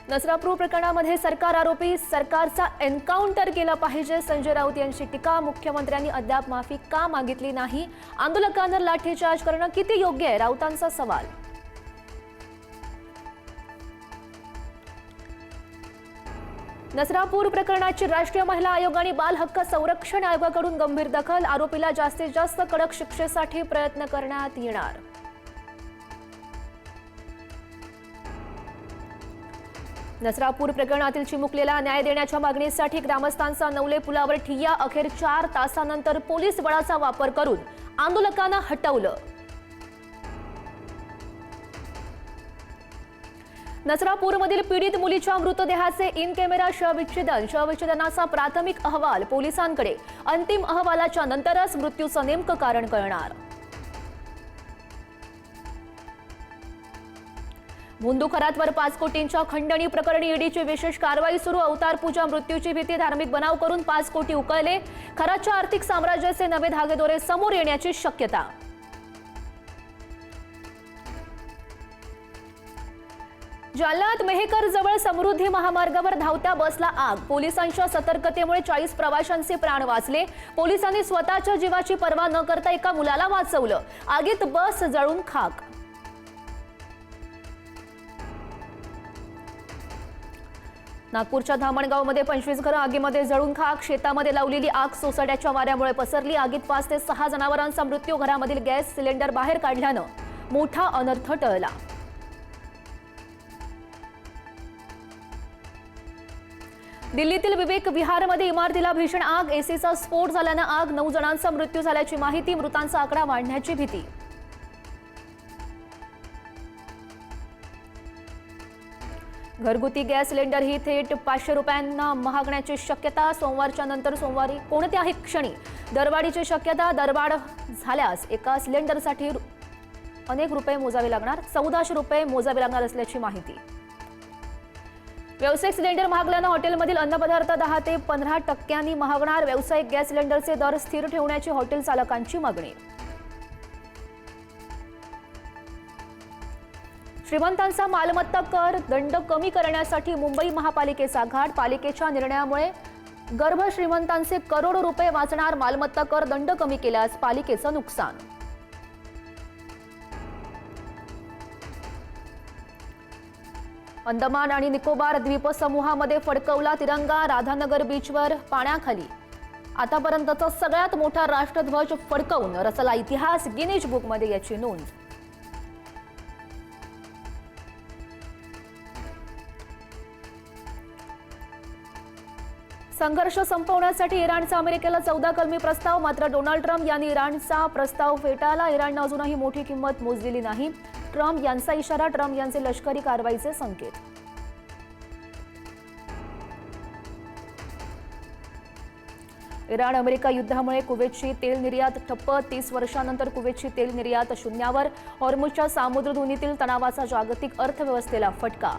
नसरापूर प्रकरणामध्ये सरकार आरोपी, सरकारचा एन्काउंटर केला पाहिजे. संजय राऊत यांची टीका. मुख्यमंत्र्यांनी अद्याप माफी का मागितली नाही? आंदोलकांवर लाठीचार्ज करणं किती योग्य आहे? राऊतांचा सवाल. नसरापूर प्रकरणाची राष्ट्रीय महिला आयोग आणि बाल हक्क संरक्षण आयोगाकडून गंभीर दखल. आरोपीला जास्तीत जास्त कडक शिक्षेसाठी प्रयत्न करण्यात येणार. नसरापूर प्रकरणातील चिमुकलेला न्याय देण्याच्या मागणीसाठी ग्रामस्थांचा नवले पुलावर ठिय्या. अखेर 4 तासानंतर पोलीस बळाचा वापर करून आंदोलकांना हटवलं. नसरापूरमधील पीडित मुलीच्या मृतदेहाचे इन कॅमेरा शवविच्छेदन. शवविच्छेदनाचा प्राथमिक अहवाल पोलिसांकडे. अंतिम अहवालाच्या नंतरच मृत्यूचं नेमकं कारण कळणार. मुंदू खरातवर 5 कोटींच्या खंडणी प्रकरणी ईडीची विशेष कारवाई सुरू. अवतार पूजा, मृत्यूची भीती, धार्मिक बनाव करून 5 कोटी उकळले. खरातच्या आर्थिक साम्राज्याचे नवे धागेदोरे समोर येण्याची शक्यता. जालन्यात मेहकर जवळ समृद्धी महामार्गावर धावत्या बसला आग. पोलिसांच्या सतर्कतेमुळे 40 प्रवाशांचे प्राण वाचले. पोलिसांनी स्वतःच्या जीवाची पर्वा न करता एका मुलाला वाचवलं. आगीत बस जळून खाक. नागपूरच्या धामणगावमध्ये 25 घरं आगीमध्ये जळून खाक. शेतामध्ये लावलेली आग सोसाट्याच्या वाऱ्यामुळे पसरली. आगीत 5 ते 6 जनावरांचा मृत्यू. घरामधील गॅस सिलेंडर बाहेर काढल्यानं मोठा अनर्थ टळला. दिल्लीतील विवेक विहारमध्ये इमारतीला भीषण आग. एसीचा स्फोट झाल्यानं आग. 9 जणांचा मृत्यू झाल्याची माहिती. मृतांचा आकडा वाढण्याची भीती. घरगुती गॅस सिलेंडर ही थेट 500 रुपयांना महागण्याची शक्यता. सोमवारच्या नंतर सोमवारी कोणत्याही क्षणी दरवाढीची शक्यता. दरवाढ झाल्यास एका सिलेंडरसाठी अनेक रुपये मोजावे लागणार. 1400 रुपये मोजावे लागणार असल्याची माहिती. व्यावसायिक सिलेंडर महागल्यानं हॉटेलमधील अन्नपदार्थ 10 ते 15% महागणार. व्यावसायिक गॅस सिलेंडरचे दर स्थिर ठेवण्याची हॉटेल चालकांची मागणी. श्रीमंतांचा मालमत्ता कर दंड कमी करण्यासाठी मुंबई महापालिकेचा घाट. पालिकेच्या निर्णयामुळे गर्भ श्रीमंतांचे करोडो रुपये वाचणार. मालमत्ता कर दंड कमी केल्यास पालिकेचं नुकसान. अंदमान आणि निकोबार द्वीपसमूहामध्ये फडकवला तिरंगा. राधानगर बीचवर पाण्याखाली आतापर्यंतचा सगळ्यात मोठा राष्ट्रध्वज फडकवून रचला इतिहास. गिनीज बुकमध्ये याची नोंद. संघर्ष संपवण्यासाठी इराणचा अमेरिकेला 14 कलमी प्रस्ताव. मात्र डोनाल्ड ट्रम्प यांनी इराणचा प्रस्ताव फेटाळला. इराणनं अजूनही मोठी किंमत मोजलेली नाही. ट्रम्प यांचा इशारा. ट्रम्प यांचे लष्करी कारवाईचे संकेत. इराण अमेरिका युद्धामुळे कुवेतची तेल निर्यात ठप्प. 30 वर्षांनंतर कुवेतची तेल निर्यात शून्यावर. हॉर्मुझच्या सामुद्रधुनीतील तणावाचा जागतिक अर्थव्यवस्थेला फटका.